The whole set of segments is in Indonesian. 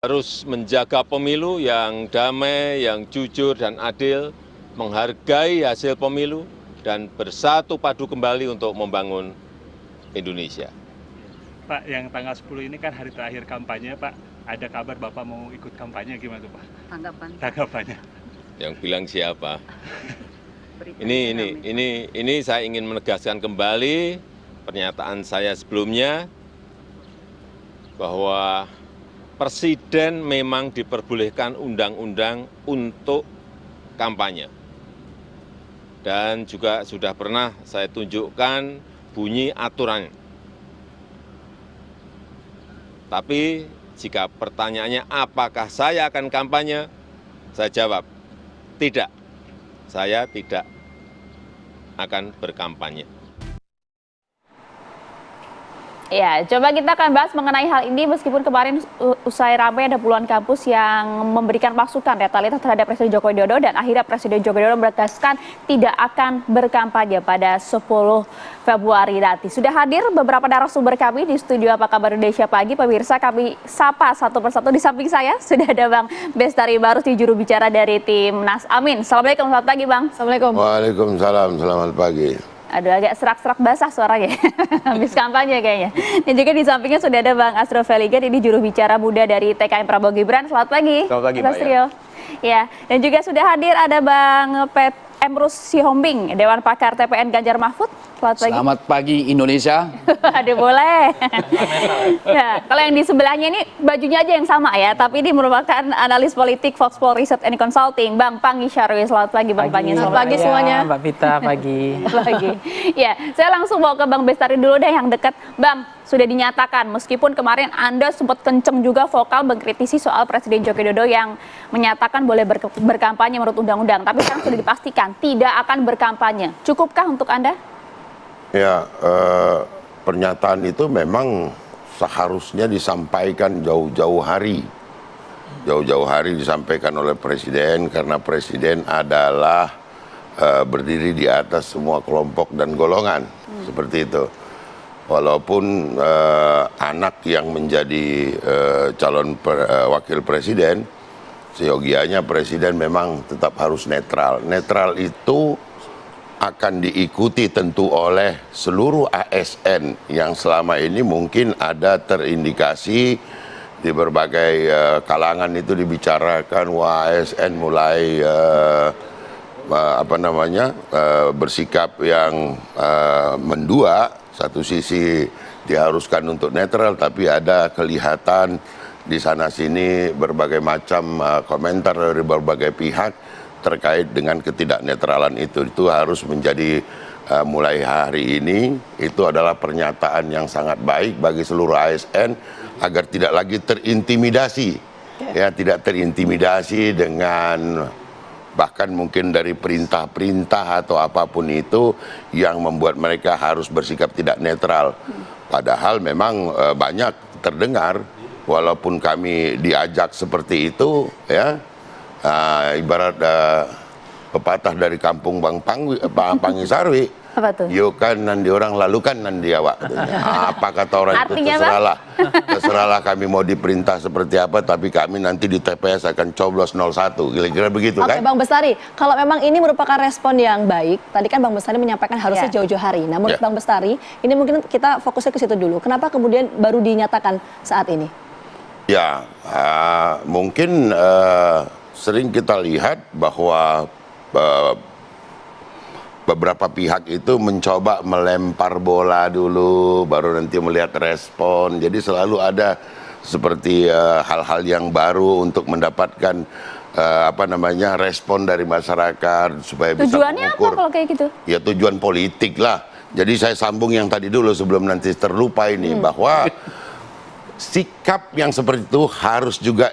harus menjaga pemilu yang damai, yang jujur dan adil, menghargai hasil pemilu, dan bersatu padu kembali untuk membangun Indonesia. Pak, yang tanggal 10 ini kan hari terakhir kampanye, Pak. Ada kabar Bapak mau ikut kampanye, gimana Pak? Tanggapannya. Yang bilang siapa? Ini saya ingin menegaskan kembali pernyataan saya sebelumnya bahwa Presiden memang diperbolehkan undang-undang untuk kampanye. Dan juga sudah pernah saya tunjukkan bunyi aturannya. Tapi jika pertanyaannya apakah saya akan kampanye, saya jawab, tidak. Saya tidak akan berkampanye. Ya, coba kita akan bahas mengenai hal ini meskipun kemarin usai ramai ada puluhan kampus yang memberikan masukan retalitas terhadap Presiden Joko Widodo dan akhirnya Presiden Joko Widodo menegaskan tidak akan berkampanye pada 10 Februari nanti. Sudah hadir beberapa narasumber kami di studio Apa Kabar Indonesia Pagi. Pemirsa, kami sapa satu persatu. Di samping saya sudah ada Bang Bestari Barus, juru bicara dari Timnas Amin. Assalamualaikum, selamat pagi Bang. Assalamualaikum. Waalaikumsalam, selamat pagi. Aduh, agak serak-serak basah suaranya, habis kampanye kayaknya. Dan juga di sampingnya sudah ada Bang Astro Veligan, ini juru bicara muda dari TKM Prabowo Gibran. Selamat pagi. Selamat pagi, Mas Trio. Ya, dan juga sudah hadir ada Bang Emrus Sihombing, Dewan Pakar TPN Ganjar Mahfud. Selamat pagi. Selamat pagi Indonesia. Aduh, boleh. Ya, kalau yang di sebelahnya ini bajunya aja yang sama ya, tapi ini merupakan analis politik Foxpol Research and Consulting, Bang Panggi Syarwi. Selamat pagi Bang Panggi. Selamat pagi semuanya. Mbak Vita, pagi. Pagi. Ya, saya langsung bawa ke Bang Bestari dulu deh yang dekat. Bang, sudah dinyatakan meskipun kemarin Anda sempat kenceng juga vokal mengkritisi soal Presiden Joko Widodo yang menyatakan boleh berkampanye menurut undang-undang, tapi sekarang sudah dipastikan tidak akan berkampanye. Cukupkah untuk Anda? Ya, pernyataan itu memang seharusnya disampaikan jauh-jauh hari. Jauh-jauh hari disampaikan oleh Presiden karena Presiden adalah berdiri di atas semua kelompok dan golongan. Seperti itu. Walaupun anak yang menjadi calon wakil presiden, seyogianya presiden memang tetap harus netral. Netral itu akan diikuti tentu oleh seluruh ASN yang selama ini mungkin ada terindikasi di berbagai kalangan itu dibicarakan, wah ASN mulai bersikap yang mendua. Satu sisi diharuskan untuk netral, tapi ada kelihatan di sana-sini berbagai macam komentar dari berbagai pihak terkait dengan ketidaknetralan itu. Itu harus menjadi mulai hari ini, itu adalah pernyataan yang sangat baik bagi seluruh ASN agar tidak lagi terintimidasi. Ya, tidak terintimidasi dengan bahkan mungkin dari perintah-perintah atau apapun itu yang membuat mereka harus bersikap tidak netral. Padahal memang banyak terdengar, walaupun kami diajak seperti itu, ya ibarat pepatah dari kampung Bang Panggi Sarwi. Apa tuh? Yuk kan nanti orang lalu kan nanti awak. Apa kata orang Artinya, itu terserahlah. Terserahlah kami mau diperintah seperti apa, tapi kami nanti di TPS akan coblos 01. Kira-kira begitu kan? Oke, Bang Bestari, kalau memang ini merupakan respon yang baik, tadi kan Bang Bestari menyampaikan harusnya jauh-jauh hari. Namun Bang Bestari, ini mungkin kita fokusnya ke situ dulu. Kenapa kemudian baru dinyatakan saat ini? Ya, mungkin sering kita lihat bahwa beberapa pihak itu mencoba melempar bola dulu, baru nanti melihat respon. Jadi selalu ada seperti hal-hal yang baru untuk mendapatkan respon dari masyarakat supaya bisa mengukur. Tujuannya apa kalau kayak gitu? Ya tujuan politik lah. Jadi saya sambung yang tadi dulu sebelum nanti terlupa ini bahwa sikap yang seperti itu harus juga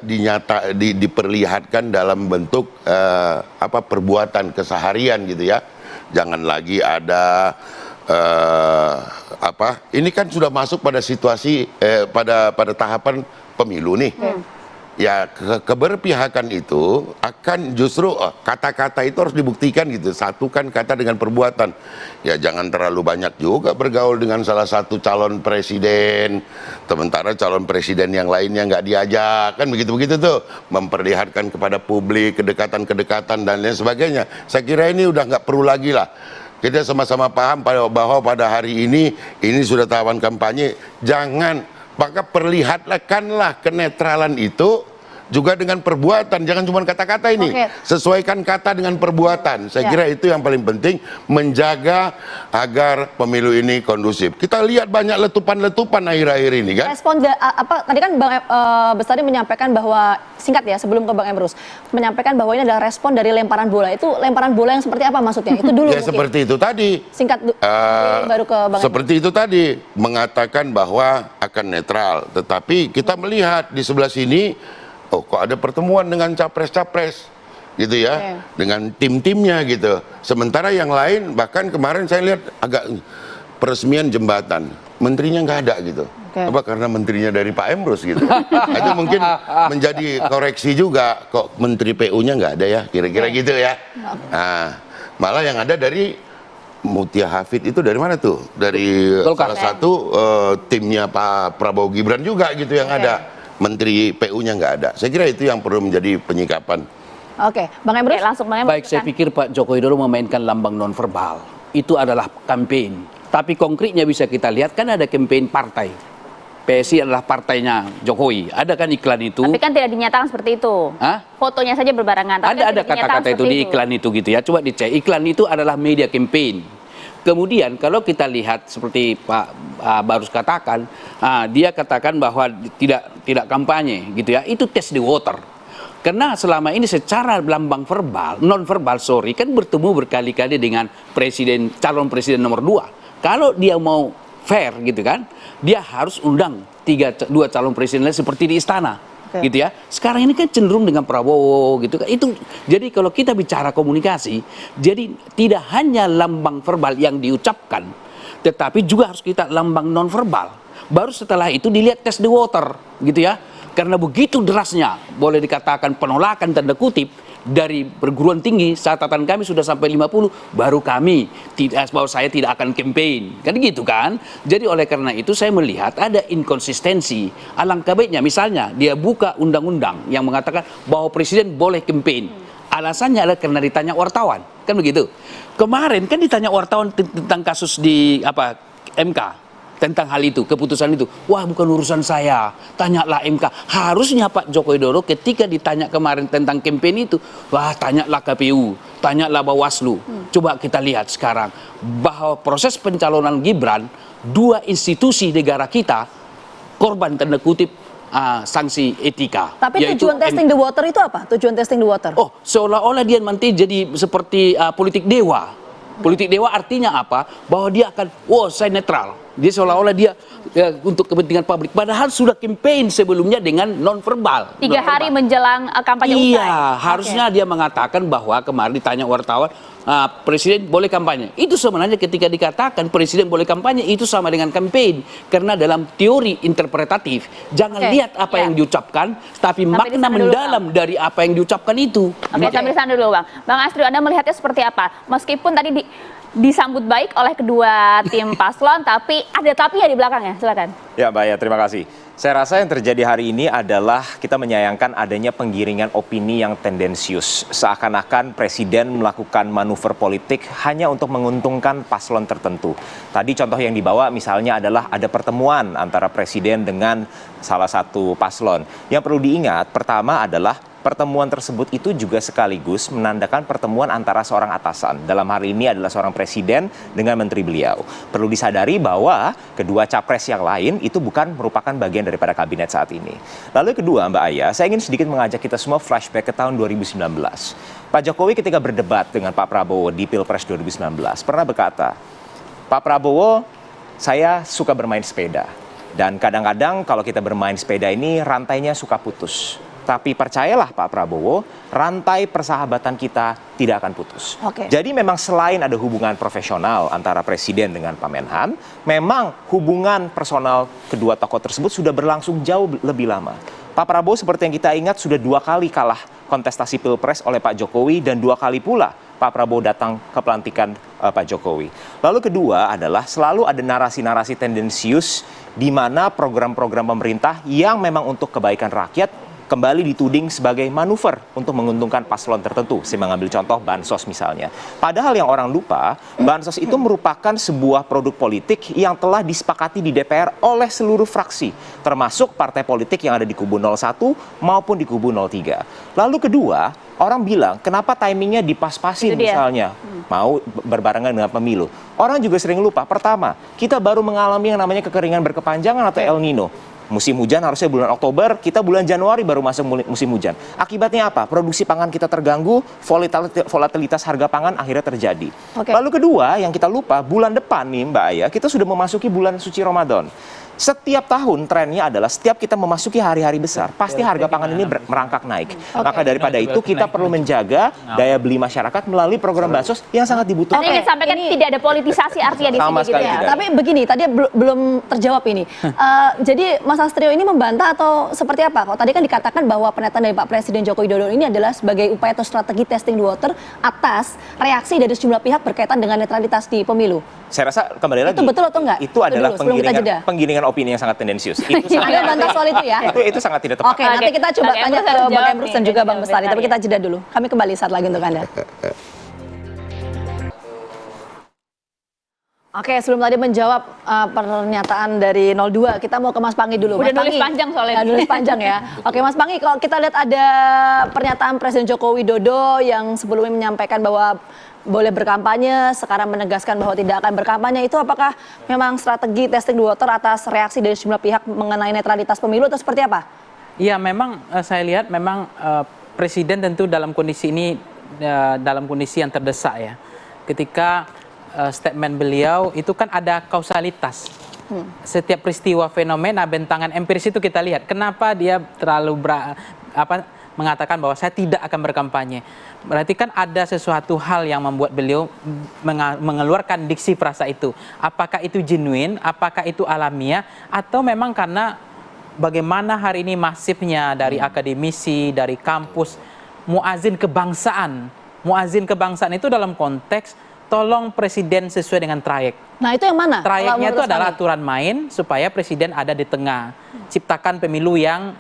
diperlihatkan dalam bentuk perbuatan keseharian gitu ya. Jangan lagi ada ini kan sudah masuk pada situasi pada tahapan pemilu nih. ya keberpihakan itu akan justru kata-kata itu harus dibuktikan gitu, satukan kata dengan perbuatan. Ya jangan terlalu banyak juga bergaul dengan salah satu calon presiden, sementara calon presiden yang lainnya nggak diajak, kan begitu-begitu tuh, memperlihatkan kepada publik kedekatan-kedekatan dan lain sebagainya. Saya kira ini udah nggak perlu lagi lah. Kita sama-sama paham bahwa pada hari ini sudah tahapan kampanye, maka perlihatkanlah kenetralan itu juga dengan perbuatan, jangan cuma kata-kata ini. Sesuaikan kata dengan perbuatan. Saya kira itu yang paling penting, menjaga agar pemilu ini kondusif. Kita lihat banyak letupan-letupan akhir-akhir ini kan. Respon tadi kan Bang Bestari menyampaikan bahwa, singkat ya sebelum ke Bang Emrus, menyampaikan bahwa ini adalah respon dari lemparan bola. Itu lemparan bola yang seperti apa maksudnya? Itu dulu ya mungkin. Seperti itu tadi. Singkat baru ke Bang seperti Emrus. itu tadi, mengatakan bahwa akan netral. Tetapi kita melihat di sebelah sini, oh kok ada pertemuan dengan capres-capres gitu ya, dengan tim-timnya gitu. Sementara yang lain, bahkan kemarin saya lihat agak peresmian jembatan, menterinya nggak ada gitu. Apa karena menterinya dari Pak Emrus gitu. Itu mungkin menjadi koreksi juga, kok menteri PU-nya nggak ada ya, kira-kira gitu ya. Nah, malah yang ada dari Mutia Hafid itu dari mana tuh? Dari salah satu timnya Pak Prabowo Gibran juga gitu yang ada. Menteri PU-nya nggak ada. Saya kira itu yang perlu menjadi penyikapan. Oke, Bang Emrus. Langsung Bang Emrus. Baik, saya pikir Pak Joko Widodo memainkan lambang nonverbal. Itu adalah kampanye. Tapi konkretnya bisa kita lihat kan ada kampanye partai. PSI adalah partainya Jokowi. Ada kan iklan itu? Tapi kan tidak dinyatakan seperti itu. Hah? Fotonya saja berbarengan. Tapi Ada kata-kata itu di iklan itu gitu ya. Coba dicek. Iklan itu adalah media campaign. Kemudian kalau kita lihat seperti Pak Barus katakan, dia katakan bahwa tidak kampanye gitu ya. Itu test the water. Karena selama ini secara lambang verbal, non verbal kan bertemu berkali-kali dengan calon presiden nomor 2. Kalau dia mau fair gitu kan, dia harus undang dua calon presiden lain seperti di istana. Gitu ya. Sekarang ini kan cenderung dengan Prabowo gitu kan. Itu jadi kalau kita bicara komunikasi, jadi tidak hanya lambang verbal yang diucapkan, tetapi juga harus kita lambang non verbal. Baru setelah itu dilihat test the water gitu ya. Karena begitu derasnya, boleh dikatakan penolakan tanda kutip dari perguruan tinggi, catatan kami sudah sampai 50, baru bahwa saya tidak akan campaign. Kan gitu kan? Jadi oleh karena itu saya melihat ada inkonsistensi. Alangkah baiknya misalnya dia buka undang-undang yang mengatakan bahwa presiden boleh campaign. Alasannya adalah karena ditanya wartawan. Kan begitu? Kemarin kan ditanya wartawan tentang kasus di MK. Tentang hal itu, keputusan itu. Wah, bukan urusan saya. Tanyalah MK. Harusnya Pak Joko Widodo ketika ditanya kemarin tentang kampanye itu, wah, tanyalah KPU, tanyalah Bawaslu. Coba kita lihat sekarang bahwa proses pencalonan Gibran, dua institusi negara kita korban tanda kutip sanksi etika. Tapi tujuan testing the water itu apa? Tujuan testing the water? Oh, seolah-olah dia nanti jadi seperti politik dewa. Politik dewa artinya apa? Bahwa dia akan, saya netral. Dia seolah-olah dia untuk kepentingan publik. Padahal sudah campaign sebelumnya dengan non-verbal. 3 hari menjelang kampanye usai. Iya, harusnya dia mengatakan bahwa kemarin ditanya wartawan, presiden boleh kampanye. Itu sebenarnya ketika dikatakan presiden boleh kampanye, itu sama dengan campaign. Karena dalam teori interpretatif, jangan lihat apa yang diucapkan, tapi makna mendalam dari apa yang diucapkan itu. Sambil sana dulu Bang. Bang Astrio, Anda melihatnya seperti apa? Meskipun tadi disambut baik oleh kedua tim paslon, tapi ada tapinya di belakangnya. Silakan. Ya, Mbak, ya, terima kasih. Saya rasa yang terjadi hari ini adalah kita menyayangkan adanya penggiringan opini yang tendensius. Seakan-akan presiden melakukan manuver politik hanya untuk menguntungkan paslon tertentu. Tadi contoh yang dibawa misalnya adalah ada pertemuan antara presiden dengan salah satu paslon. Yang perlu diingat, pertama adalah pertemuan tersebut itu juga sekaligus menandakan pertemuan antara seorang atasan. Dalam hal ini adalah seorang presiden dengan menteri beliau. Perlu disadari bahwa kedua capres yang lain itu bukan merupakan bagian daripada kabinet saat ini. Lalu kedua, Mbak Aya, saya ingin sedikit mengajak kita semua flashback ke tahun 2019. Pak Jokowi ketika berdebat dengan Pak Prabowo di Pilpres 2019 pernah berkata, Pak Prabowo, saya suka bermain sepeda. Dan kadang-kadang kalau kita bermain sepeda ini rantainya suka putus. Tapi percayalah Pak Prabowo, rantai persahabatan kita tidak akan putus. Jadi memang selain ada hubungan profesional antara Presiden dengan Pak Menhan, memang hubungan personal kedua tokoh tersebut sudah berlangsung jauh lebih lama. Pak Prabowo seperti yang kita ingat sudah 2 kali kalah kontestasi Pilpres oleh Pak Jokowi dan 2 kali pula Pak Prabowo datang ke pelantikan Pak Jokowi. Lalu kedua adalah selalu ada narasi-narasi tendensius di mana program-program pemerintah yang memang untuk kebaikan rakyat kembali dituding sebagai manuver untuk menguntungkan paslon tertentu. Saya mengambil contoh bansos misalnya. Padahal yang orang lupa, bansos itu merupakan sebuah produk politik yang telah disepakati di DPR oleh seluruh fraksi, termasuk partai politik yang ada di kubu 01 maupun di kubu 03. Lalu kedua, orang bilang kenapa timingnya dipas-pasin misalnya, mau berbarengan dengan pemilu. Orang juga sering lupa, pertama, kita baru mengalami yang namanya kekeringan berkepanjangan atau El Nino. Musim hujan harusnya bulan Oktober, kita bulan Januari baru masuk musim hujan. Akibatnya apa? Produksi pangan kita terganggu, volatilitas harga pangan akhirnya terjadi. Lalu kedua, yang kita lupa, bulan depan nih Mbak Aya, kita sudah memasuki bulan suci Ramadan. Setiap tahun trennya adalah setiap kita memasuki hari-hari besar, pasti harga pangan ini merangkak naik. Maka daripada itu kita perlu menjaga daya beli masyarakat melalui program bansos yang sangat dibutuhkan. Ingin sampaikan tidak ada politisasi artinya di sini gitu ya. Tapi begini, tadi belum terjawab ini. Jadi Mas Astrio ini membantah atau seperti apa? Kalau tadi kan dikatakan bahwa pernyataan dari Pak Presiden Joko Widodo ini adalah sebagai upaya atau strategi testing the water atas reaksi dari sejumlah pihak berkaitan dengan netralitas di pemilu. Saya rasa kembali lagi itu betul atau enggak? Itu adalah penggiringan opini yang sangat tendensius. Anda bantah soal itu ya? Itu sangat tidak tepat. Oke, nanti kita coba tanya ke Bang Emrus dan juga Bang Bestari. Tapi kita jeda dulu. Kami kembali saat lagi untuk Anda. Oke, sebelum tadi menjawab pernyataan dari 02, kita mau ke Mas Pangi dulu. Udah Mas nulis Pangi, panjang soalnya. Nulis panjang ya. Oke, Mas Pangi, kalau kita lihat ada pernyataan Presiden Joko Widodo yang sebelumnya menyampaikan bahwa boleh berkampanye, sekarang menegaskan bahwa tidak akan berkampanye, itu apakah memang strategi testing the water atas reaksi dari sejumlah pihak mengenai netralitas pemilu atau seperti apa? Iya, memang saya lihat memang Presiden tentu dalam kondisi ini, dalam kondisi yang terdesak ya. Ketika statement beliau itu kan ada kausalitas. Setiap peristiwa fenomena bentangan empiris itu kita lihat. Kenapa dia terlalu mengatakan bahwa saya tidak akan berkampanye. Berarti kan ada sesuatu hal yang membuat beliau mengeluarkan diksi frasa itu. Apakah itu genuine, apakah itu alamiah, atau memang karena bagaimana hari ini masifnya dari akademisi, dari kampus, muazin kebangsaan. Muazin kebangsaan itu dalam konteks tolong Presiden sesuai dengan trayek. Nah, itu yang mana? Trayeknya itu adalah aturan main supaya Presiden ada di tengah. Ciptakan pemilu yang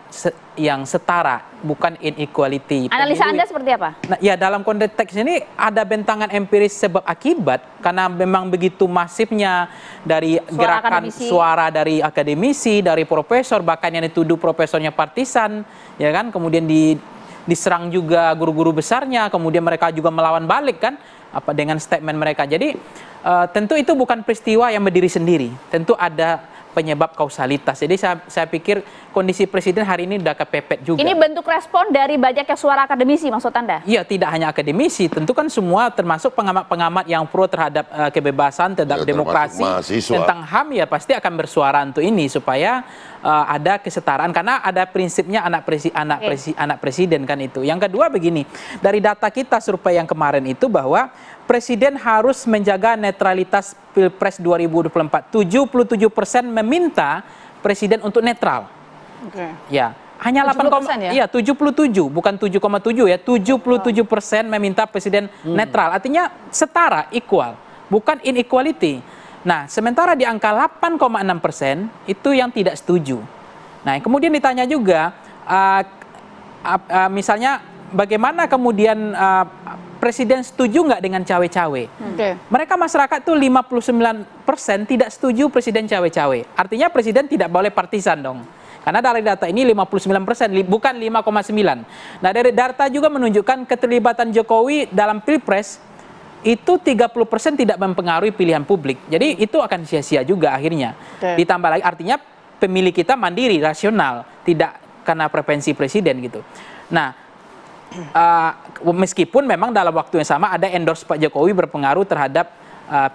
setara, bukan inequality. Analisa Anda seperti apa? Nah, ya dalam konteks ini ada bentangan empiris sebab akibat karena memang begitu masifnya dari gerakan suara dari akademisi, dari profesor, bahkan yang dituduh profesornya partisan, ya kan? Kemudian diserang juga guru-guru besarnya, kemudian mereka juga melawan balik kan? Dengan statement mereka. Jadi tentu itu bukan peristiwa yang berdiri sendiri. Tentu ada penyebab kausalitas. Jadi saya pikir kondisi Presiden hari ini sudah kepepet juga. Ini bentuk respon dari banyaknya suara akademisi maksud Anda? Iya, tidak hanya akademisi. Tentu kan semua termasuk pengamat-pengamat yang pro terhadap kebebasan, terhadap demokrasi, tentang HAM ya pasti akan bersuara untuk ini supaya ada kesetaraan. Karena ada prinsipnya anak presiden kan itu. Yang kedua begini, dari data kita survei yang kemarin itu bahwa Presiden harus menjaga netralitas Pilpres 2024. 77% meminta Presiden untuk netral. Ya, hanya 8, ya 77, bukan 7,7 ya, 77% meminta Presiden netral. Artinya setara, equal, bukan inequality. Nah, sementara di angka 8,6% itu yang tidak setuju. Nah, kemudian ditanya juga, misalnya bagaimana kemudian Presiden setuju nggak dengan cawe-cawe? Mereka masyarakat tuh 59% tidak setuju Presiden cawe-cawe. Artinya Presiden tidak boleh partisan dong. Karena dari data ini 59%, bukan 5,9. Nah, dari data juga menunjukkan keterlibatan Jokowi dalam Pilpres itu 30% tidak mempengaruhi pilihan publik. Jadi itu akan sia-sia juga akhirnya. Ditambah lagi artinya pemilih kita mandiri, rasional, tidak karena preferensi Presiden gitu. Nah, meskipun memang dalam waktu yang sama ada endorse Pak Jokowi berpengaruh terhadap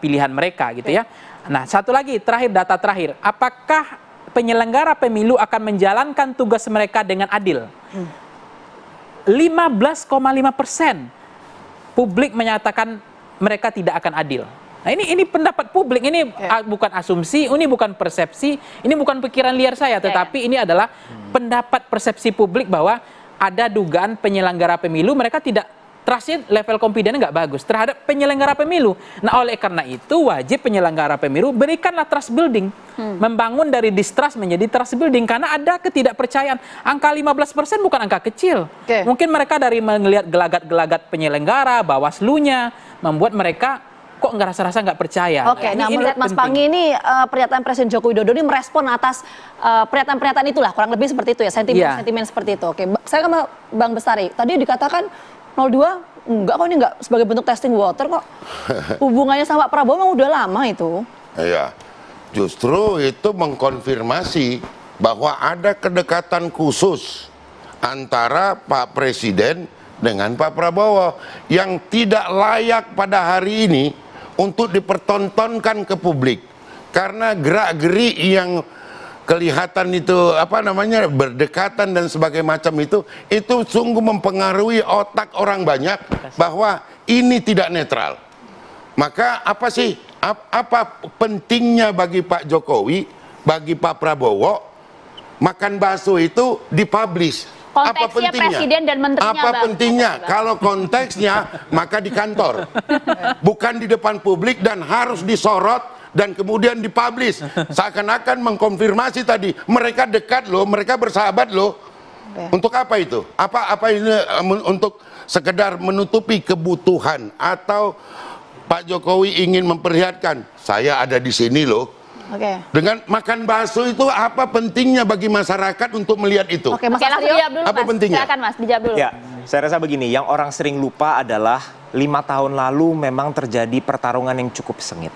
pilihan mereka gitu ya. Nah, satu lagi data terakhir, apakah penyelenggara pemilu akan menjalankan tugas mereka dengan adil? 15,5% publik menyatakan mereka tidak akan adil. Nah ini pendapat publik, ini bukan asumsi, ini bukan persepsi, ini bukan pikiran liar saya, tetapi ini adalah pendapat persepsi publik bahwa ada dugaan penyelenggara pemilu mereka tidak trust level confidence nggak bagus terhadap penyelenggara pemilu. Nah oleh karena itu wajib penyelenggara pemilu berikanlah trust building, membangun dari distrust menjadi trust building karena ada ketidakpercayaan. Angka 15% bukan angka kecil. Mungkin mereka dari melihat gelagat-gelagat penyelenggara, Bawaslu-nya membuat mereka kok nggak rasa-rasa nggak percaya. Nah menurut Mas Panggi ini pernyataan Presiden Joko Widodo ini merespon atas pernyataan-pernyataan itulah, kurang lebih seperti itu ya, sentimen-sentimen seperti itu. Saya ke Bang Bestari, tadi dikatakan 02 enggak kok, ini enggak sebagai bentuk testing water kok. Hubungannya sama Pak Prabowo memang udah lama itu. Iya, justru itu mengkonfirmasi bahwa ada kedekatan khusus antara Pak Presiden dengan Pak Prabowo yang tidak layak pada hari ini untuk dipertontonkan ke publik karena gerak-gerik yang kelihatan itu berdekatan dan sebagainya macam itu sungguh mempengaruhi otak orang banyak bahwa ini tidak netral. Maka apa pentingnya bagi Pak Jokowi, bagi Pak Prabowo makan bakso itu dipublish? Apa pentingnya? Presiden dan menterinya, apa pentingnya? Kalau konteksnya maka di kantor, bukan di depan publik dan harus disorot dan kemudian dipublish. Seakan-akan mengkonfirmasi tadi mereka dekat loh, mereka bersahabat loh. Untuk apa itu? Apa ini untuk sekedar menutupi kebutuhan atau Pak Jokowi ingin memperlihatkan saya ada di sini loh. Dengan makan bakso itu apa pentingnya bagi masyarakat untuk melihat itu? Mas dijawab dulu, apa Mas. pentingnya? Silakan Mas, dijawab dulu. Ya, saya rasa begini, yang orang sering lupa adalah 5 tahun lalu memang terjadi pertarungan yang cukup sengit.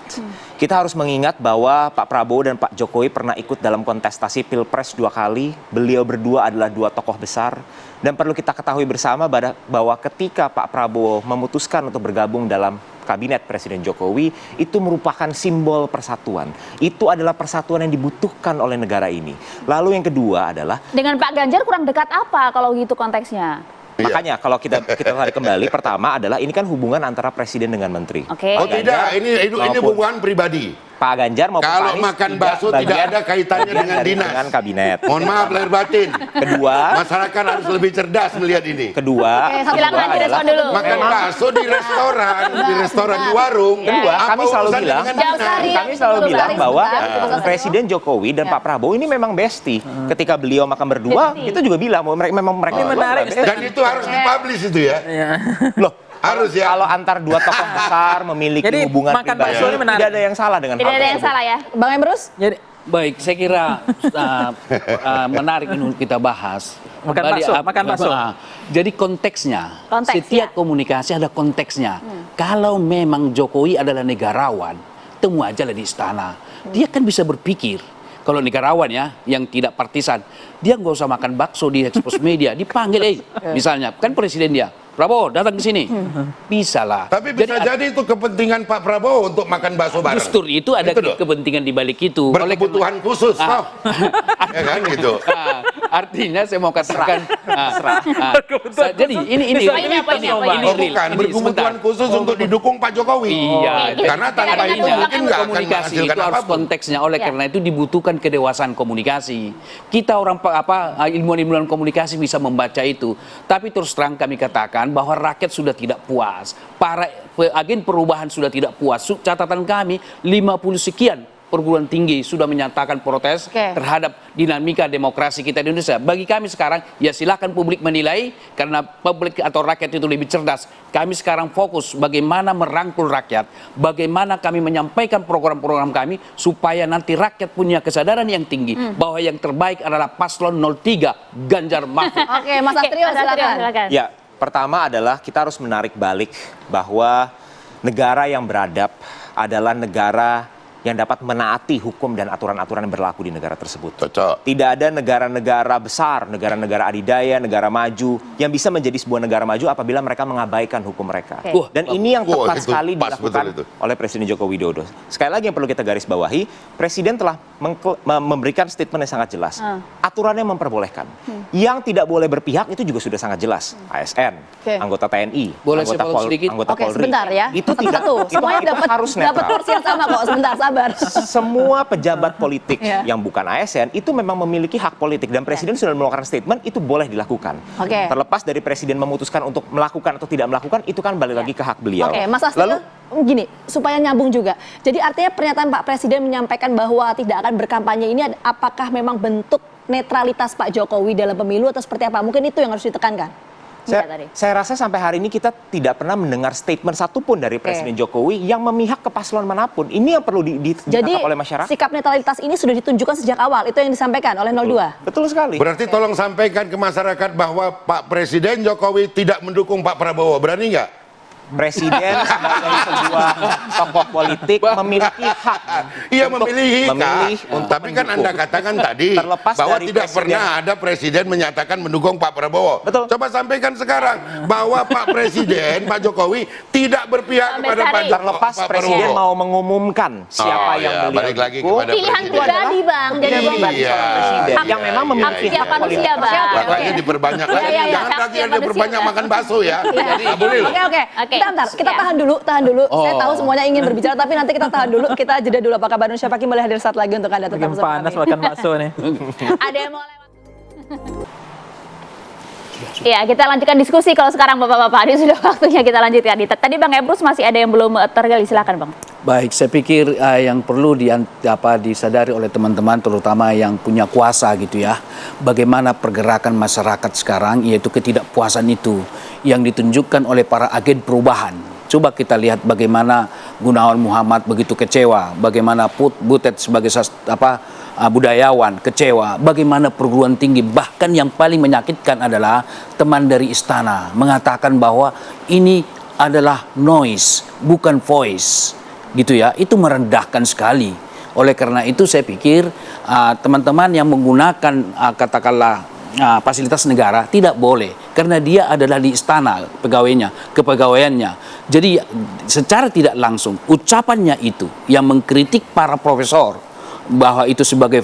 Kita harus mengingat bahwa Pak Prabowo dan Pak Jokowi pernah ikut dalam kontestasi Pilpres 2 kali. Beliau berdua adalah 2 tokoh besar. Dan perlu kita ketahui bersama bahwa ketika Pak Prabowo memutuskan untuk bergabung dalam Kabinet Presiden Jokowi, itu merupakan simbol persatuan. Itu adalah persatuan yang dibutuhkan oleh negara ini. Lalu yang kedua adalah... Dengan Pak Ganjar kurang dekat apa kalau gitu konteksnya? Makanya kalau kita tarik kembali, pertama adalah ini kan hubungan antara presiden dengan menteri. Oh tidak, ini hubungan pribadi. Pak Ganjar maupun kalau Pak makan bakso tidak ada kaitannya dengan dinas, dengan kabinet. Mohon maaf lahir batin. Kedua, masyarakat harus lebih cerdas melihat ini. Kedua, adalah makan bakso di restoran, di warung. Kedua, kami selalu bilang bahwa Presiden Jokowi dan Pak Prabowo ini memang bestie. Ketika beliau makan berdua, itu juga bilang memang mereka menarik. Dan itu harus dipublish itu ya. Loh, harus ya. Kalau antar 2 tokoh besar memiliki hubungan pribadi, tidak ada yang salah dengan hal tersebut. Tidak ada yang salah ya, Bang Emrus? Baik, saya kira menarik untuk kita bahas. Makan bakso. Jadi konteksnya, setiap komunikasi ada konteksnya. Kalau memang Jokowi adalah negarawan, temu aja lah di istana. Dia kan bisa berpikir. Kalau negarawan ya, yang tidak partisan, dia nggak usah makan bakso di expose media, dipanggil, misalnya, kan presiden dia. Prabowo datang ke sini, bisa lah. Tapi bisa jadi itu kepentingan Pak Prabowo untuk makan bakso bareng. Justru itu ada kepentingan di balik itu. Berkebutuhan khusus, ya kan gitu. Artinya saya mau katakan, jadi ini berkebutuhan khusus untuk didukung Pak Jokowi. Iya. Karena tanpa itu mungkin nggak akan komunikasi menghasilkan itu harus apapun. konteksnya. Oleh karena itu dibutuhkan kedewasaan komunikasi. Kita orang ilmuwan komunikasi bisa membaca itu. Tapi terus terang kami katakan bahwa rakyat sudah tidak puas, para agen perubahan sudah tidak puas. Catatan kami 50 sekian perguruan tinggi sudah menyatakan protes terhadap dinamika demokrasi kita di Indonesia. Bagi kami sekarang ya silakan publik menilai, karena publik atau rakyat itu lebih cerdas. Kami sekarang fokus bagaimana merangkul rakyat, bagaimana kami menyampaikan program-program kami supaya nanti rakyat punya kesadaran yang tinggi bahwa yang terbaik adalah paslon 03 Ganjar Mahfud. Oke, Mas Satrio silakan. Ya, pertama adalah kita harus menarik balik bahwa negara yang beradab adalah negara yang dapat menaati hukum dan aturan-aturan yang berlaku di negara tersebut. Cocok. Tidak ada negara-negara besar, negara-negara adidaya, negara maju yang bisa menjadi sebuah negara maju apabila mereka mengabaikan hukum mereka. Dan ini yang tepat sekali dilakukan oleh Presiden Joko Widodo. Sekali lagi yang perlu kita garis bawahi, Presiden telah memberikan statement yang sangat jelas. Aturannya memperbolehkan. Yang tidak boleh berpihak itu juga sudah sangat jelas. ASN, anggota TNI, anggota Polri. Sebentar ya. Itu tidak semuanya harus netral. Dapat kursi yang sama kok. Sebentar, sabar. Semua pejabat politik yang bukan ASN itu memang memiliki hak politik dan Presiden sudah mengeluarkan statement itu boleh dilakukan. Terlepas dari Presiden memutuskan untuk melakukan atau tidak melakukan itu kan balik lagi ke hak beliau. Mas Astio, gini, supaya nyambung juga. Jadi artinya pernyataan Pak Presiden menyampaikan bahwa tidak akan berkampanye ini apakah memang bentuk netralitas Pak Jokowi dalam pemilu atau seperti apa? Mungkin itu yang harus ditekankan. Saya rasa sampai hari ini kita tidak pernah mendengar statement satupun dari Presiden Jokowi yang memihak ke paslon manapun. Ini yang perlu ditangkap oleh masyarakat. Sikap netralitas ini sudah ditunjukkan sejak awal. Itu yang disampaikan oleh 02. Betul sekali. Berarti tolong sampaikan ke masyarakat bahwa Pak Presiden Jokowi tidak mendukung Pak Prabowo. Berani nggak? Presiden sebagai sebuah tokoh politik memiliki hak. Iya memilih tapi kan Anda katakan tadi bahwa tidak pernah ada Presiden menyatakan mendukung Pak Prabowo. Betul. Coba sampaikan sekarang bahwa Pak Presiden, Pak Jokowi tidak berpihak kepada Pak Jokowi. Terlepas Presiden mau mengumumkan siapa yang beliau dukung. Pilihan pribadi Bang. Jadi Presiden yang memang memiliki hak politik. Makanya diperbanyak lagi. Jangan lagi yang diperbanyak makan bakso ya. Oke. Kita tahan dulu. Saya tahu semuanya ingin berbicara, tapi nanti kita tahan dulu. Kita jeda dulu. Apakah Bang Nusya Fakih boleh hadir saat lagi untuk Anda tetap bersama panas makan bakso nih. Ada yang mau lewat? Ya, kita lanjutkan diskusi kalau sekarang Bapak-Bapak. Ini sudah waktunya kita lanjutkan. Tadi Bang Emrus masih ada yang belum tergali, silakan Bang. Baik, saya pikir yang perlu disadari oleh teman-teman, terutama yang punya kuasa gitu ya, bagaimana pergerakan masyarakat sekarang, yaitu ketidakpuasan itu yang ditunjukkan oleh para agen perubahan. Coba kita lihat bagaimana Gunawan Muhammad begitu kecewa, bagaimana Butet sebagai budayawan kecewa, bagaimana perguruan tinggi, bahkan yang paling menyakitkan adalah teman dari istana mengatakan bahwa ini adalah noise, bukan voice, gitu ya. Itu merendahkan sekali. Oleh karena itu saya pikir teman-teman yang menggunakan katakanlah fasilitas negara tidak boleh, karena dia adalah di istana kepegawaiannya. Jadi secara tidak langsung ucapannya itu yang mengkritik para profesor bahwa itu sebagai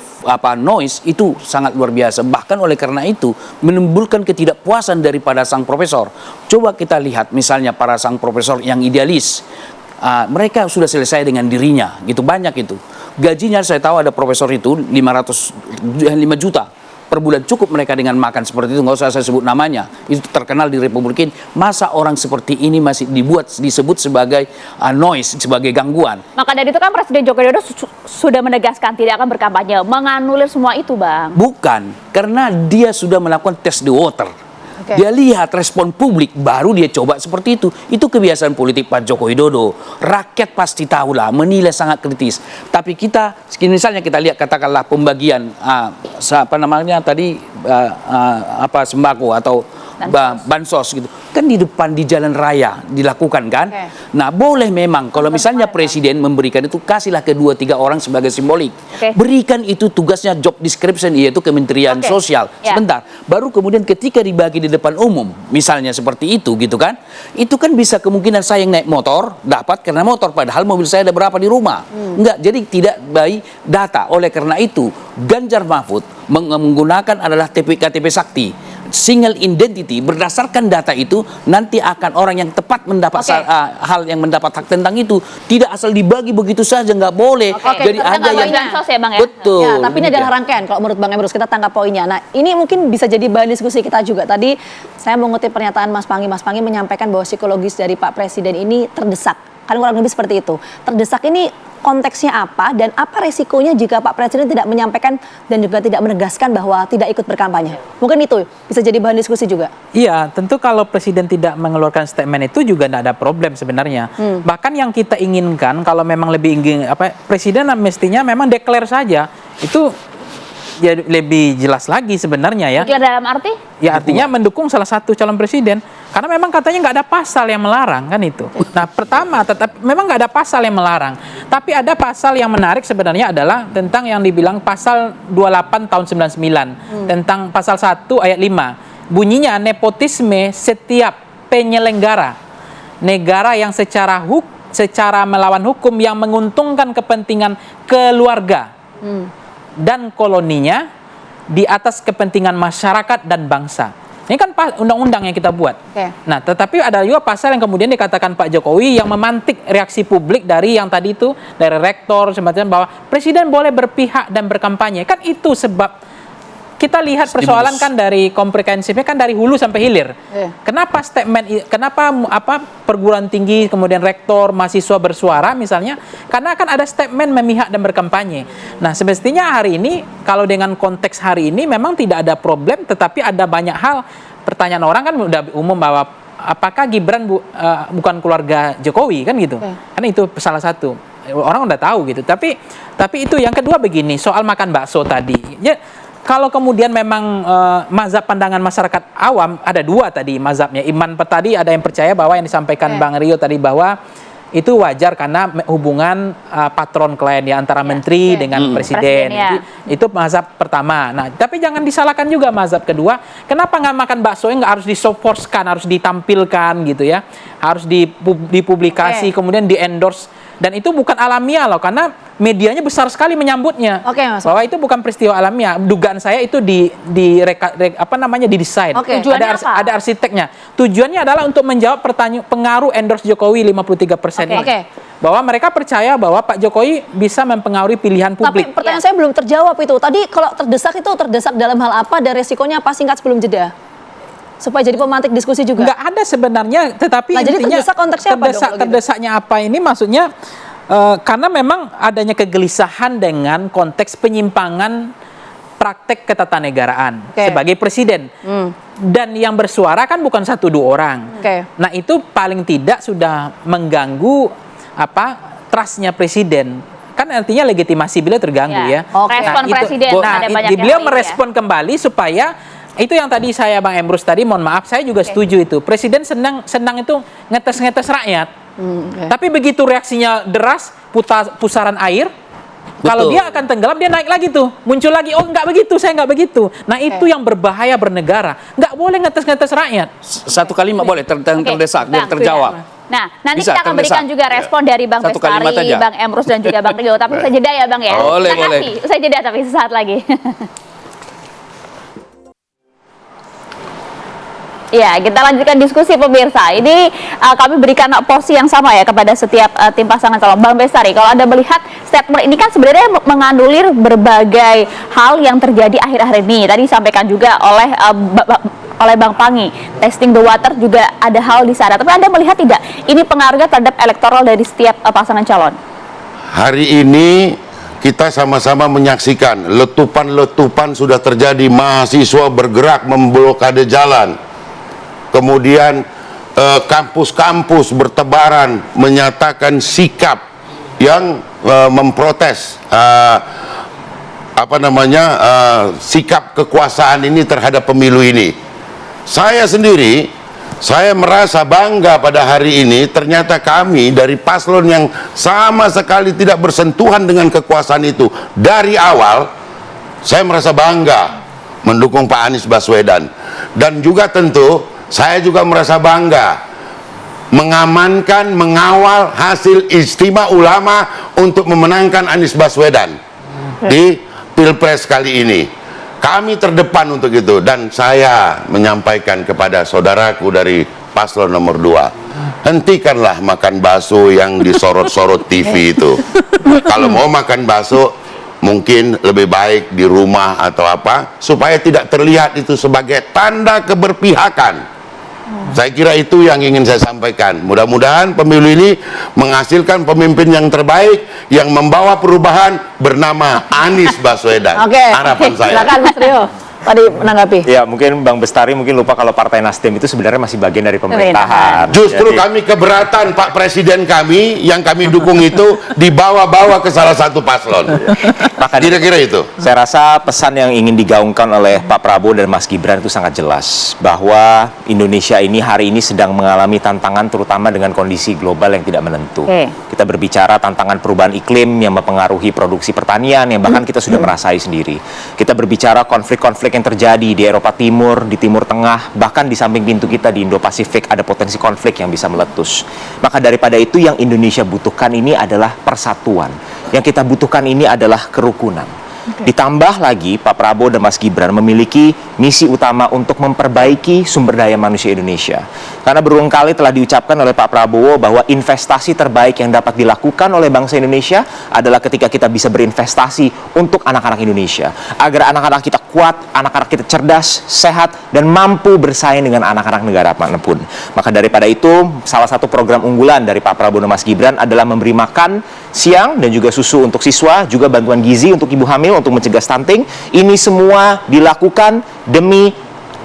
noise itu sangat luar biasa. Bahkan oleh karena itu menimbulkan ketidakpuasan daripada sang profesor. Coba kita lihat misalnya para sang profesor yang idealis. Mereka sudah selesai dengan dirinya, gitu banyak itu. Gajinya saya tahu ada profesor itu 5 juta per bulan, cukup mereka dengan makan seperti itu, nggak usah saya sebut namanya, itu terkenal di Republik ini. Masa orang seperti ini masih disebut sebagai noise, sebagai gangguan? Maka dari itu kan Presiden Joko Widodo sudah menegaskan tidak akan berkampanye, menganulir semua itu Bang. Bukan, karena dia sudah melakukan test the water. Dia lihat respon publik, baru dia coba seperti itu. Itu kebiasaan politik Pak Joko Widodo. Rakyat pasti tahulah, menilai sangat kritis. Tapi kita, misalnya kita lihat katakanlah pembagian sembako atau bansos gitu, kan di depan di jalan raya dilakukan kan. Nah boleh memang kalau misalnya Presiden memberikan itu, kasihlah ke 2-3 orang sebagai simbolik. Berikan itu tugasnya, job description, yaitu Kementerian Sosial. Sebentar, baru kemudian ketika dibagi di depan umum misalnya seperti itu gitu kan, itu kan bisa kemungkinan saya yang naik motor dapat karena motor, padahal mobil saya ada berapa di rumah. Enggak, jadi tidak baik data. Oleh karena itu Ganjar Mahfud menggunakan adalah KTP Sakti, single identity. Berdasarkan data itu nanti akan orang yang tepat mendapat hal yang mendapat hak tentang itu, tidak asal dibagi begitu saja, nggak boleh. Jadi ada yang betul. Ya, tapi ini adalah rangkaian. Kalau menurut Bang Emrus, kita tangkap poinnya. Nah ini mungkin bisa jadi bahan diskusi kita juga. Tadi saya mengutip pernyataan Mas Panggi menyampaikan bahwa psikologis dari Pak Presiden ini terdesak. Kan kurang lebih seperti itu. Terdesak ini konteksnya apa dan apa resikonya jika Pak Presiden tidak menyampaikan dan juga tidak menegaskan bahwa tidak ikut berkampanye? Mungkin itu bisa jadi bahan diskusi juga. Iya, tentu kalau Presiden tidak mengeluarkan statement itu juga tidak ada problem sebenarnya. Bahkan yang kita inginkan kalau memang lebih ingin Presiden mestinya memang declare saja. Itu ya lebih jelas lagi sebenarnya ya. Declare dalam arti? Ya artinya mendukung salah satu calon presiden. Karena memang katanya nggak ada pasal yang melarang kan itu. Nah pertama memang nggak ada pasal yang melarang. Tapi ada pasal yang menarik sebenarnya adalah tentang yang dibilang pasal 28 tahun 99 tentang pasal 1 ayat 5. Bunyinya nepotisme setiap penyelenggara negara yang secara melawan hukum yang menguntungkan kepentingan keluarga dan koloninya di atas kepentingan masyarakat dan bangsa. Ini kan undang-undang yang kita buat. Nah, tetapi ada juga pasal yang kemudian dikatakan Pak Jokowi yang memantik reaksi publik dari yang tadi itu, dari rektor, semacam bahwa presiden boleh berpihak dan berkampanye. Kan itu sebab kita lihat persoalan kan dari komprehensifnya kan dari hulu sampai hilir. Kenapa kenapa perguruan tinggi kemudian rektor mahasiswa bersuara misalnya? Karena kan ada statement memihak dan berkampanye. Nah, semestinya hari ini kalau dengan konteks hari ini memang tidak ada problem, tetapi ada banyak hal. Pertanyaan orang kan udah umum bahwa apakah Gibran bukan keluarga Jokowi kan gitu. Karena itu salah satu. Orang udah tahu gitu. Tapi itu yang kedua begini, soal makan bakso tadi. Ya, kalau kemudian memang mazhab pandangan masyarakat awam ada dua tadi mazhabnya. Iman tadi ada yang percaya bahwa yang disampaikan Bang Rio tadi bahwa itu wajar karena hubungan patron klien ya antara menteri dengan presiden. Itu mazhab pertama. Nah, tapi jangan disalahkan juga mazhab kedua. Kenapa nggak makan baksonya nggak harus disoporskan, harus ditampilkan gitu ya, harus dipublikasi, kemudian di-endorse. Dan itu bukan alamiah loh, karena medianya besar sekali menyambutnya. Bahwa itu bukan peristiwa alamiah. Dugaan saya itu didesain. Ada arsiteknya. Tujuannya adalah untuk menjawab pertanyaan pengaruh endorse Jokowi 53% ini. Bahwa mereka percaya bahwa Pak Jokowi bisa mempengaruhi pilihan publik. Tapi pertanyaan saya belum terjawab itu. Tadi kalau terdesak itu terdesak dalam hal apa dan resikonya apa, singkat sebelum jeda? Supaya jadi pemantik diskusi juga. Nggak ada sebenarnya, tetapi jadi terdesak konteksnya apa dong? Terdesaknya apa ini maksudnya karena memang adanya kegelisahan dengan konteks penyimpangan praktek ketatanegaraan sebagai presiden. Dan yang bersuara kan bukan 1-2 orang. Nah, itu paling tidak sudah mengganggu trustnya presiden. Kan artinya legitimasi beliau terganggu ya. Respon presiden ada banyak yang beliau merespon kembali supaya itu yang tadi saya Bang Emrus tadi, mohon maaf, saya juga setuju itu. Presiden senang itu ngetes rakyat. Tapi begitu reaksinya deras, pusaran air, kalau dia akan tenggelam, dia naik lagi tuh, muncul lagi, oh nggak begitu, saya nggak begitu. Nah, itu yang berbahaya bernegara. Nggak boleh ngetes rakyat. Satu kalimat boleh terdesak, biar terjawab. Nah, nanti kita akan berikan juga respon dari Bang Bestari, Bang Emrus, dan juga Bang Rio. Tapi usai jeda ya Bang ya. Boleh. Usai jeda tapi sesaat lagi. Ya, kita lanjutkan diskusi pemirsa. Ini kami berikan porsi yang sama ya kepada setiap tim pasangan calon. Bang Bestari, kalau Anda melihat statement ini kan sebenarnya menganulir berbagai hal yang terjadi akhir-akhir ini. Tadi disampaikan juga oleh Bang Pangi, testing the water juga ada hal di sana. Tapi Anda melihat tidak ini pengaruhnya terhadap elektoral dari setiap pasangan calon? Hari ini kita sama-sama menyaksikan letupan-letupan sudah terjadi, mahasiswa bergerak memblokade jalan. Kemudian kampus-kampus bertebaran menyatakan sikap yang memprotes sikap kekuasaan ini terhadap pemilu ini. Saya sendiri, saya merasa bangga pada hari ini ternyata kami dari paslon yang sama sekali tidak bersentuhan dengan kekuasaan itu. Dari awal, saya merasa bangga mendukung Pak Anies Baswedan. Dan juga tentu saya juga merasa bangga mengamankan, mengawal hasil Ijtima Ulama untuk memenangkan Anies Baswedan di Pilpres kali ini. Kami terdepan untuk itu, dan saya menyampaikan kepada saudaraku dari paslon nomor 2, hentikanlah makan bakso yang disorot-sorot TV itu. Kalau mau makan bakso, mungkin lebih baik di rumah atau apa, supaya tidak terlihat itu sebagai tanda keberpihakan. Saya kira itu yang ingin saya sampaikan. Mudah-mudahan pemilu ini menghasilkan pemimpin yang terbaik yang membawa perubahan bernama Anies Baswedan. Harapan saya. Silakan Mas Rio. Tadi menanggapi. Ya, mungkin Bang Bestari mungkin lupa kalau Partai Nasdem itu sebenarnya masih bagian dari pemerintahan. Justru kami keberatan Pak Presiden kami yang kami dukung itu dibawa-bawa ke salah satu paslon. Kira-kira itu. Saya rasa pesan yang ingin digaungkan oleh Pak Prabowo dan Mas Gibran itu sangat jelas, bahwa Indonesia ini hari ini sedang mengalami tantangan terutama dengan kondisi global yang tidak menentu. Kita kita berbicara tantangan perubahan iklim yang mempengaruhi produksi pertanian yang bahkan kita sudah merasai sendiri. Kita berbicara konflik-konflik yang terjadi di Eropa Timur, di Timur Tengah, bahkan di samping pintu kita di Indo-Pasifik ada potensi konflik yang bisa meletus. Maka daripada itu yang Indonesia butuhkan ini adalah persatuan. Yang kita butuhkan ini adalah kerukunan. Ditambah lagi Pak Prabowo dan Mas Gibran memiliki misi utama untuk memperbaiki sumber daya manusia Indonesia. Karena berulang kali telah diucapkan oleh Pak Prabowo bahwa investasi terbaik yang dapat dilakukan oleh bangsa Indonesia adalah ketika kita bisa berinvestasi untuk anak-anak Indonesia. Agar anak-anak kita kuat, anak-anak kita cerdas, sehat, dan mampu bersaing dengan anak-anak negara manapun. Maka daripada itu, salah satu program unggulan dari Pak Prabowo dan Mas Gibran adalah memberi makan siang dan juga susu untuk siswa, juga bantuan gizi untuk ibu hamil untuk mencegah stunting. Ini semua dilakukan demi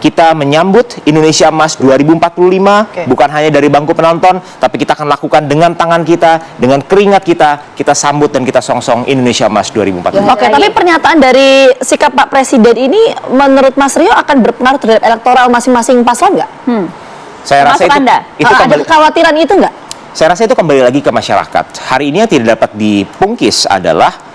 kita menyambut Indonesia Emas 2045, bukan hanya dari bangku penonton, tapi kita akan lakukan dengan tangan kita, dengan keringat kita sambut dan kita songsong Indonesia Emas 2045. Oke, tapi pernyataan dari sikap Pak Presiden ini menurut Mas Rio akan berpengaruh terhadap elektoral masing-masing paslon nggak? Saya rasa itu ada kekhawatiran itu nggak? Saya rasa itu kembali lagi ke masyarakat. Hari ini yang tidak dapat dipungkis adalah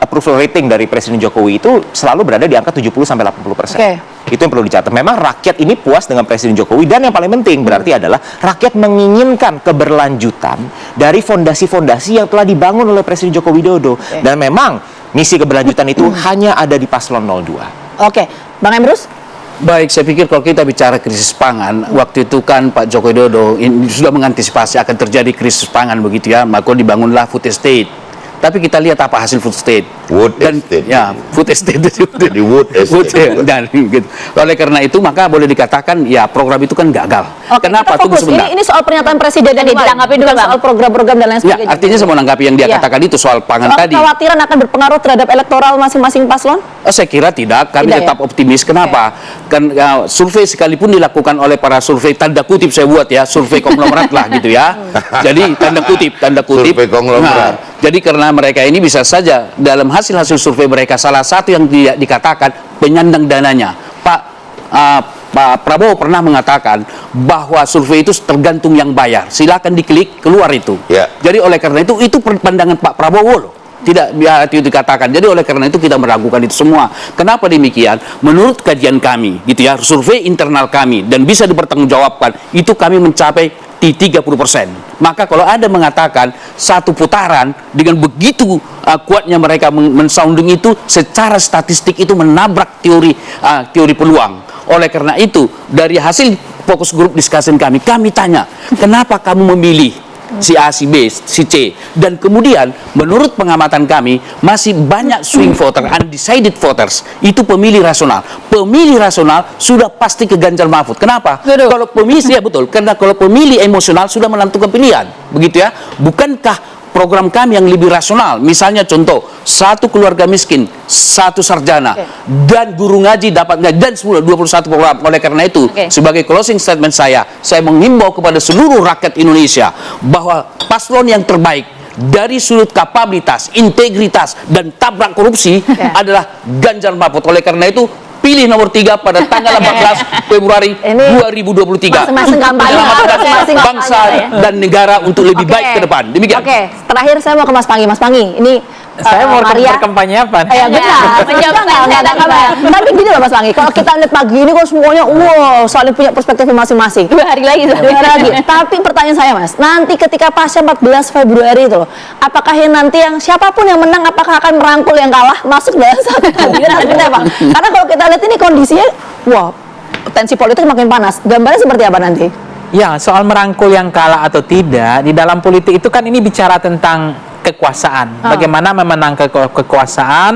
approval rating dari Presiden Jokowi itu selalu berada di angka 70-80%. Itu yang perlu dicatat. Memang rakyat ini puas dengan Presiden Jokowi, dan yang paling penting berarti adalah rakyat menginginkan keberlanjutan dari fondasi-fondasi yang telah dibangun oleh Presiden Joko Widodo. Dan memang misi keberlanjutan itu hanya ada di paslon 02. Oke, Bang Emrus? Baik, saya pikir kalau kita bicara krisis pangan, waktu itu kan Pak Joko Widodo sudah mengantisipasi akan terjadi krisis pangan begitu ya, maka dibangunlah food estate. Tapi kita lihat apa hasil food estate. Food estate. Jadi wood estate. Dan gitu. Oleh karena itu maka boleh dikatakan ya program itu kan gagal. Kenapa? Tunggu sebentar. Ini soal pernyataan Presiden yang ditanggapi dulu soal program-program dan lain sebagainya. Ya, artinya saya mau menanggapi yang dia katakan itu soal pangan tadi. Kekhawatiran akan berpengaruh terhadap elektoral masing-masing paslon? Saya kira tidak. Kami tetap optimis. Kenapa? Kan survei sekalipun dilakukan oleh para survei, tanda kutip saya buat ya, survei konglomerat lah gitu ya. Jadi tanda kutip. Survei konglomerat. Jadi karena mereka ini bisa saja dalam hasil-hasil survei mereka salah satu yang dikatakan penyandang dananya. Pak Prabowo pernah mengatakan bahwa survei itu tergantung yang bayar. Silakan diklik, keluar itu. Jadi oleh karena itu pandangan Pak Prabowo loh. Tidak itu dikatakan. Jadi oleh karena itu kita meragukan itu semua. Kenapa demikian? Menurut kajian kami, gitu ya, survei internal kami dan bisa dipertanggungjawabkan, itu kami mencapai di 30%. Maka kalau ada mengatakan satu putaran dengan begitu kuatnya mereka mensounding itu, secara statistik itu menabrak teori peluang. Oleh karena itu, dari hasil fokus grup discussion kami tanya, kenapa kamu memilih si A, si B, si C, dan kemudian menurut pengamatan kami masih banyak swing voter, undecided voters, itu pemilih rasional. Pemilih rasional sudah pasti ke Ganjar Mahfud. Kenapa? Kalau pemilih, ya betul, karena kalau pemilih emosional sudah menentukan pilihan, begitu ya. Bukankah program kami yang lebih rasional, misalnya contoh, satu keluarga miskin, satu sarjana, dan guru ngaji dapatnya, dan 21 program. Oleh karena itu, sebagai closing statement saya menghimbau kepada seluruh rakyat Indonesia bahwa paslon yang terbaik dari sudut kapabilitas, integritas, dan tabrak korupsi adalah Ganjar Mahfud. Oleh karena itu, pilih nomor 3 pada tanggal 14 Februari 2023. Masing-masing kampanye, masing-masing bangsa dan negara untuk lebih baik ke depan. Demikian. Terakhir saya mau ke Mas Pangi. Mas Pangi, ini saya mau berkampanye apa? Ya benar. Tapi gini loh Mas Pangi, kalau kita lihat pagi ini kok semuanya saling punya perspektif masing-masing. 2 hari lagi. Tapi pertanyaan saya Mas, nanti ketika pasca 14 Februari itu loh, apakah nanti yang siapapun yang menang apakah akan merangkul yang kalah masuk dalam satu kabinet? Karena kalau kita lihat ini kondisinya, tensi politik makin panas. Gambarnya seperti apa nanti? Ya, soal merangkul yang kalah atau tidak, di dalam politik itu kan ini bicara tentang kekuasaan. Bagaimana memenangkan kekuasaan.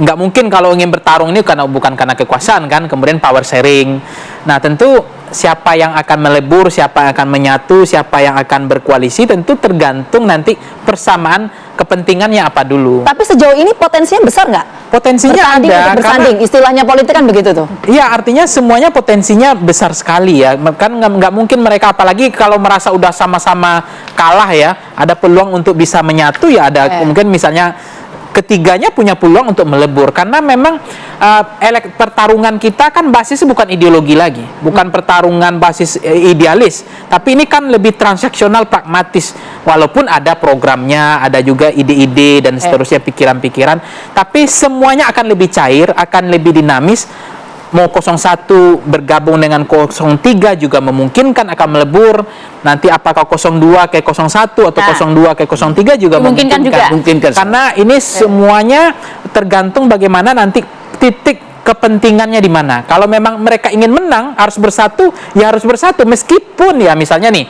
Nggak mungkin kalau ingin bertarung ini bukan karena kekuasaan kan, kemudian power sharing. Nah tentu siapa yang akan melebur, siapa yang akan menyatu, siapa yang akan berkoalisi tentu tergantung nanti persamaan kepentingannya apa dulu. Tapi sejauh ini potensinya besar nggak? Potensinya ada. Bersanding, istilahnya politik kan begitu tuh. Iya, artinya semuanya potensinya besar sekali ya. Kan nggak mungkin mereka, apalagi kalau merasa udah sama-sama kalah ya, ada peluang untuk bisa menyatu ya, ada mungkin misalnya ketiganya punya peluang untuk melebur karena memang pertarungan kita kan basisnya bukan ideologi lagi, bukan pertarungan basis idealis, tapi ini kan lebih transaksional, pragmatis. Walaupun ada programnya, ada juga ide-ide dan seterusnya, pikiran-pikiran, tapi semuanya akan lebih cair, akan lebih dinamis. Mau 01 bergabung dengan 03 juga memungkinkan akan melebur. Nanti apakah 02 ke 01 atau 02 ke 03 juga memungkinkan juga. Karena ini semuanya tergantung bagaimana nanti titik kepentingannya di mana. Kalau memang mereka ingin menang, harus bersatu, ya harus bersatu. Meskipun ya misalnya nih,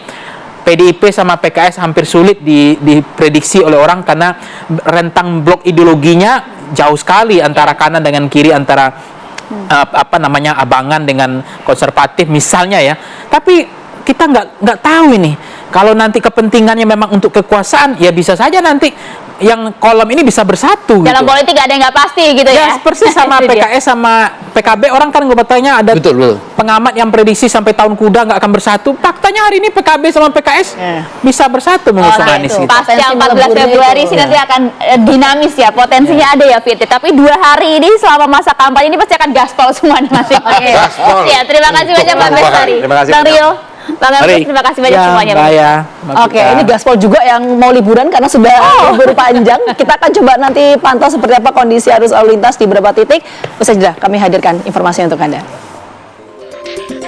PDIP sama PKS hampir sulit diprediksi oleh orang karena rentang blok ideologinya jauh sekali antara kanan dengan kiri, antara abangan dengan konservatif misalnya ya. Tapi kita nggak tahu ini. Kalau nanti kepentingannya memang untuk kekuasaan, ya bisa saja nanti yang kolom ini bisa bersatu. Dalam gitu. politik ada yang nggak pasti gitu ya. Ya persis sama PKS sama PKB, orang kan bertanya ada pengamat yang prediksi sampai tahun kuda nggak akan bersatu. Faktanya hari ini PKB sama PKS bisa bersatu mengusung Anies. Gitu. Pasca 14 Februari sih nanti akan dinamis ya, potensinya ada ya Fit. Tapi 2 hari ini selama masa kampanye ini pasti akan gaspol semua nih masing-masing. Ya, terima kasih banyak Bang Bestari. Bang Rio. Bang Agus, terima kasih banyak semuanya. Oke, ini gaspol juga yang mau liburan karena sudah libur panjang. Kita akan coba nanti pantau seperti apa kondisi arus lalu lintas di beberapa titik. Usai jeda, kami hadirkan informasi untuk Anda.